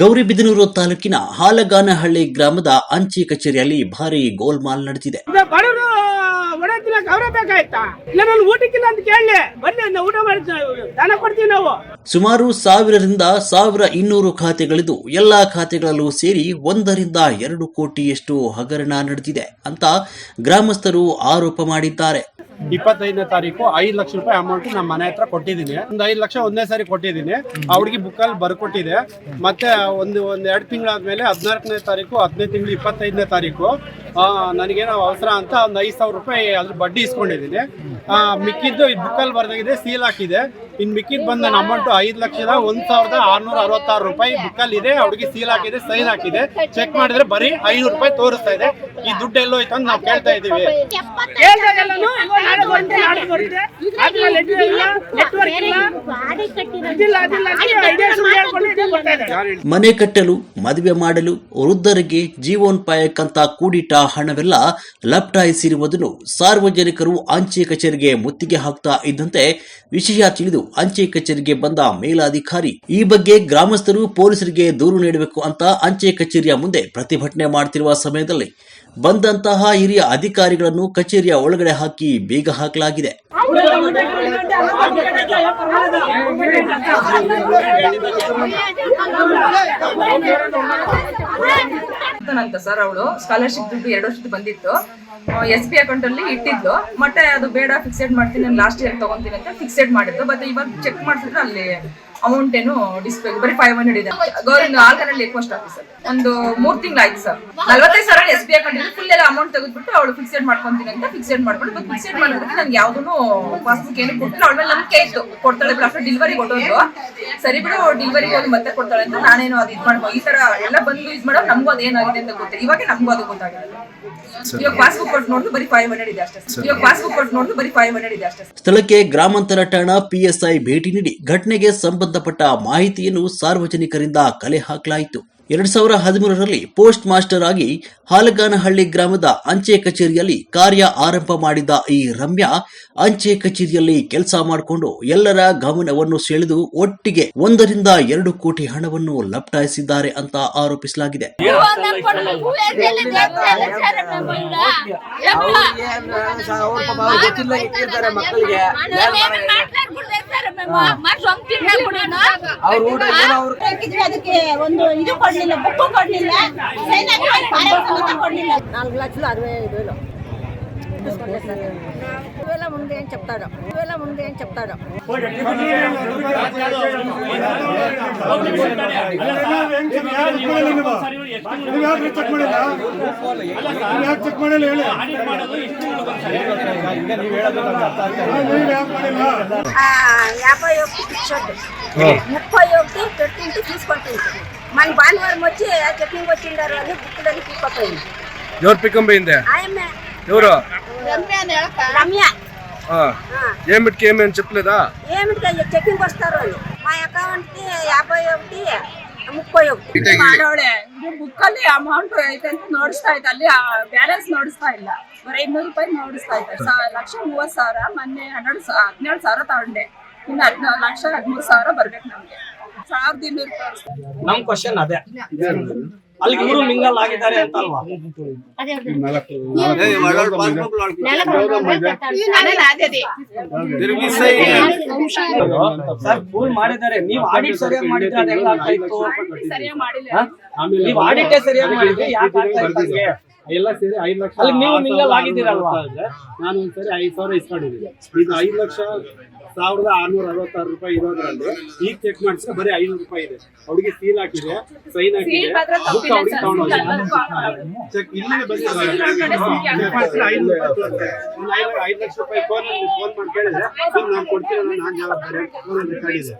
ಗೌರಿಬಿದನೂರು ತಾಲೂಕಿನ ಹಾಲಗಾನಹಳ್ಳಿ ಗ್ರಾಮದ ಅಂಚೆ ಕಚೇರಿಯಲ್ಲಿ ಭಾರೀ ಗೋಲ್ಮಾಲ್ ನಡೆದಿದೆ. ಸುಮಾರು 1000 ರಿಂದ 1200 ಖಾತೆಗಳಿದ್ದು ಎಲ್ಲಾ ಖಾತೆಗಳಲ್ಲೂ ಸೇರಿ 1 ರಿಂದ 2 ಕೋಟಿಯಷ್ಟು ಹಗರಣ ನಡೆದಿದೆ ಅಂತ ಗ್ರಾಮಸ್ಥರು ಆರೋಪ ಮಾಡಿದ್ದಾರೆ. 25ನೇ ತಾರೀಕು 5 ಲಕ್ಷ ರೂಪಾಯಿ ಅಮೌಂಟ್ ನಮ್ಮ ಮನೆ ಹತ್ರ ಕೊಟ್ಟಿದ್ದೀನಿ. ಒಂದು 5 ಲಕ್ಷ ಒಂದೇ ಸಾರಿ ಕೊಟ್ಟಿದ್ದೀನಿ. ಆ ಹುಡುಗಿ ಬುಕ್ಕಲ್ಲಿ ಬರ್ಕೊಟ್ಟಿದೆ. ಮತ್ತೆ ಒಂದು 2 ತಿಂಗಳಾದ್ಮೇಲೆ 14ನೇ ತಾರೀಕು 10ನೇ ತಿಂಗಳು 25ನೇ ತಾರೀಕು ನನಗೇನೋ ಅವಸರ ಅಂತ ಒಂದು 5,000 ರೂಪಾಯಿ ಅದ್ರ ಬಡ್ಡಿ ಇಸ್ಕೊಂಡಿದ್ದೀನಿ. ಮಿಕ್ಕಿದ್ದು ಈ ಬುಕ್ಕಲ್ಲಿ ಬರ್ದಾಗಿದೆ, ಸೀಲ್ ಹಾಕಿದೆ. ಇನ್ನು ಮಿಕ್ಕಿದ್ದು ಬಂದ ನನ್ನ ಅಮೌಂಟ್ 5,01,666 ರೂಪಾಯಿ ಬುಕ್ಕಲ್ಲಿ ಇದೆ. ಹುಡುಗಿ ಸೀಲ್ ಹಾಕಿದೆ, ಸೈನ್ ಹಾಕಿದೆ. ಚೆಕ್ ಮಾಡಿದ್ರೆ ಬರೀ 500 ರೂಪಾಯಿ ತೋರಿಸ್ತಾ ಇದೆ. ಈ ದುಡ್ಡು ಎಲ್ಲೋಯ್ತು ಅಂತ ನಾವು ಕೇಳ್ತಾ ಇದೀವಿ. ಮನೆ ಕಟ್ಟಲು, ಮದುವೆ ಮಾಡಲು, ವೃದ್ಧರಿಗೆ ಜೀವನೋಪಾಯಕ್ಕಂತ ಕೂಡಿಟ್ಟ ಹಣವೆಲ್ಲ ಲಪ್ಟಾಯಿಸಿರುವುದನ್ನು ಸಾರ್ವಜನಿಕರು ಅಂಚೆ ಕಚೇರಿಗೆ ಮುತ್ತಿಗೆ ಹಾಕ್ತಾ ಇದ್ದಂತೆ ವಿಷಯ ತಿಳಿದು ಅಂಚೆ ಕಚೇರಿಗೆ ಬಂದ ಮೇಲಾಧಿಕಾರಿ ಈ ಬಗ್ಗೆ ಗ್ರಾಮಸ್ಥರು ಪೊಲೀಸರಿಗೆ ದೂರು ನೀಡಬೇಕು ಅಂತ ಅಂಚೆ ಕಚೇರಿಯ ಮುಂದೆ ಪ್ರತಿಭಟನೆ ಮಾಡುತ್ತಿರುವ ಸಮಯದಲ್ಲಿ ಬಂದಂತಹ ಹಿರಿಯ ಅಧಿಕಾರಿಗಳನ್ನು ಕಚೇರಿಯ ಒಳಗಡೆ ಹಾಕಿ ಬೀಗ ಹಾಕಲಾಗಿದೆ. ಅಂತ ಸರ್, ಅವಳು ಸ್ಕಾಲರ್ಶಿಪ್ ದುಡ್ಡು 2 ವರ್ಷದ್ದು ಬಂದಿತ್ತು. SB ಅಕೌಂಟ್ ಅಲ್ಲಿ ಇಟ್ಟಿದ್ಲು. ಮತ್ತೆ ಅದು ಬೇಡ, ಫಿಕ್ಸೆಡ್ ಮಾಡ್ತೀನಿ, ನಾನು ಲಾಸ್ಟ್ ಇಯರ್ ತಗೊಂತೀನಿ ಅಂತ ಫಿಕ್ಸೆಡ್ ಮಾಡಿದ್ದು. ಮತ್ತೆ ಇವಾಗ ಚೆಕ್ ಮಾಡಿಸಿದ್ರೆ ಅಲ್ಲಿ ಅಮೌಂಟ್ ಏನು ಡಿಸ್ಪ್ಲೇ ಬರೀ 500 ಇದೆ. ಗೌರ್ಮೆಂಟ್ ಆಲ್ಕನಲ್ಲಿ ಪೋಸ್ಟ್ ಆಫೀಸರ್ ಒಂದು 3 ತಿಂಗಳಾಯ್ತು ಸರ್. 45,000 SB ಅಕೌಂಟ್ ಇದೆ. ಫುಲ್ ಎಲ್ಲ ಅಮೌಂಟ್ ತೆಗೆದ್ಬಿಟ್ಟು ಅವಳು ಫಿಕ್ಸೆಡ್ ಮಾಡ್ಕೊಂತೀನಿ ಅಂತ ಫಿಕ್ಸೆಡ್ ಮಾಡ್ಕೊಂಡು ಫಿಕ್ಸೆಡ್ ಮಾಡೋದಕ್ಕೆ ನಂಗೆ ಯಾವ್ದು ಪಾಸ್ಬುಕ್ ಏನು ಕೊಟ್ಟಿಲ್ಲ. ಅವಳ ಮೇಲೆ ನಂಬಿಕೆ ಇತ್ತು, ಕೊಡ್ತಾಳೆ. ಆಫ್ಟರ್ ಡೆಲಿವರಿ ಕೊಟ್ಟೋದು ಸರಿ ಬಿಡು, ಡೆಲಿವರಿ ಹೋಗಿ ಮತ್ತೆ ಕೊಡ್ತಾಳೆ ಅಂತ ನಾನೇನು ಅದು ಇದು ಮಾಡ್ಬೋದು. ಈ ತರ ಎಲ್ಲ ಬಂದು ಯೂಸ್ ಮಾಡೋ ನಮಗೂ ಅದು ಏನಾಗಿದೆ ಅಂತ ಗೊತ್ತಿಲ್ಲ. ಇವಾಗ ನಮಗೂ ಅದು ಗೊತ್ತಾಗಿಲ್ಲ. ಇವಾಗ ಪಾಸ್ಬುಕ್ ಕೊಟ್ಟು ನೋಡಿದ್ರು ಬರೀ 500 ಇದೆ ಅಷ್ಟೇ. ಸ್ಥಳಕ್ಕೆ ಗ್ರಾಮಾಂತರ ಠಾಣಾ PSI ಭೇಟಿ ನೀಡಿ ಘಟನೆಗೆ ಸಂಬಂಧಪಟ್ಟ ಮಾಹಿತಿಯನ್ನು ಸಾರ್ವಜನಿಕರಿಂದ ಕಲೆ ಹಾಕಲಾಯಿತು. 2013ರಲ್ಲಿ ಪೋಸ್ಟ್ ಮಾಸ್ಟರ್ ಆಗಿ ಹಾಲಗಾನಹಳ್ಳಿ ಗ್ರಾಮದ ಅಂಚೆ ಕಚೇರಿಯಲ್ಲಿ ಕಾರ್ಯ ಆರಂಭ ಮಾಡಿದ ಈ ರಮ್ಯಾ ಅಂಚೆ ಕಚೇರಿಯಲ್ಲಿ ಕೆಲಸ ಮಾಡಿಕೊಂಡು ಎಲ್ಲರ ಗಮನವನ್ನು ಸೆಳೆದು ಒಟ್ಟಿಗೆ 1 ರಿಂದ 2 ಕೋಟಿ ಹಣವನ್ನು ಲಪ್ಟಾಯಿಸಿದ್ದಾರೆ ಅಂತ ಆರೋಪಿಸಲಾಗಿದೆ. ముందు ఏం చెప్తాడు పెట్టింటి తీసుకొచ్చింది. మన భానువారం వచ్చి చెక్కింగ్ వచ్చిండారు అని బుక్కులని తీసుకొచ్చింది. ఎవరు పికం పోయింది? ఎవరు? రమ్య. ఏమిటికి ఏమేమి చెప్పలేదా? ఏమిటి చెక్కింగ్ వస్తారు అని. మా అకౌంట్ కి 51, 31 ಮಾಡೋಳೆ. ಬುಕ್ಕಲ್ಲಿ ಅಮೌಂಟ್ ಐತೆ ಅಂತ ನೋಡಿಸ್ತಾ ಇದ್ದ, ಅಲ್ಲಿ ಬ್ಯಾಲೆನ್ಸ್ ನೋಡಿಸ್ತಾ ಇಲ್ಲ. ಬರೀ 200 ರೂಪಾಯಿ ನೋಡಿಸ್ತಾ ಇದ್ದ. 1,30,000 ಮೊನ್ನೆ 17,000 ತಗೊಂಡೆ. ಇನ್ನು 1,13,000 ಬರ್ಬೇಕು ನಮ್ಗೆ. 1,200 ರೂಪಾಯಿ. ನಮ್ ಕ್ವಶನ್ ಅದೇ, ಅಲ್ಲಿ ಇವರು ಮಿಂಗಲ್ ಆಗಿದ್ದಾರೆ ಅಂತ ಅಲ್ವಾ? ಸರ್ ಫೂಲ್ ಮಾಡಿದ್ದಾರೆ. ನೀವು ಆಡಿಟ್ ಸರಿಯಾಗಿ ಮಾಡಿದ್ರೆ ಅದು ಹೆಂಗ ಆಗ್ತಾ ಇತ್ತು? ನೀವು ಆಡಿಟೇ ಸರಿಯಾಗಿ ಮಾಡಿದ್ರೆ ಯಾಕೆ ಆಗ್ತಾ ಇತ್ತು? ಎಲ್ಲ ಸೇರಿ 5 ಲಕ್ಷ ಅಲ್ಲಿ ನೀವು ಮಿಂಗಲ್ ಆಗಿದ್ದೀರಲ್ವಾ? ನಾನು ಒಂದ್ಸರಿ 5,000 ಇಸ್ಕೊಂಡಿದ್ದೀನಿ. ಇದು 5,06,666 ರೂಪಾಯಿ ಇರೋದ್ರಲ್ಲಿ ಈಗ ಚೆಕ್ ಮಾಡಿಸಿದ್ರೆ ಬರೀ 500 ರೂಪಾಯಿ ಇದೆ. ಹುಡುಗಿ ಸೀಲ್ ಹಾಕಿದೆ, ಸೈನ್ ಹಾಕಿದೆ, ಬುಕ್ ಹುಡುಗಿ ತಗೊಂಡೋಗಿ ಚೆಕ್ ಇಲ್ಲೇ ಬಂದಿದೆ. 5 ಲಕ್ಷ ರೂಪಾಯಿ ಫೋನ್ ಮಾಡಿ ಕೇಳಿದ್ರೆ ನಾನು ಕೊಡ್ತೀನಿ, ನಾನು ಜವಾಬ್ದಾರಿ ಫೋನ್ ರೆಕಾರ್ಡ್ ಇದೆ.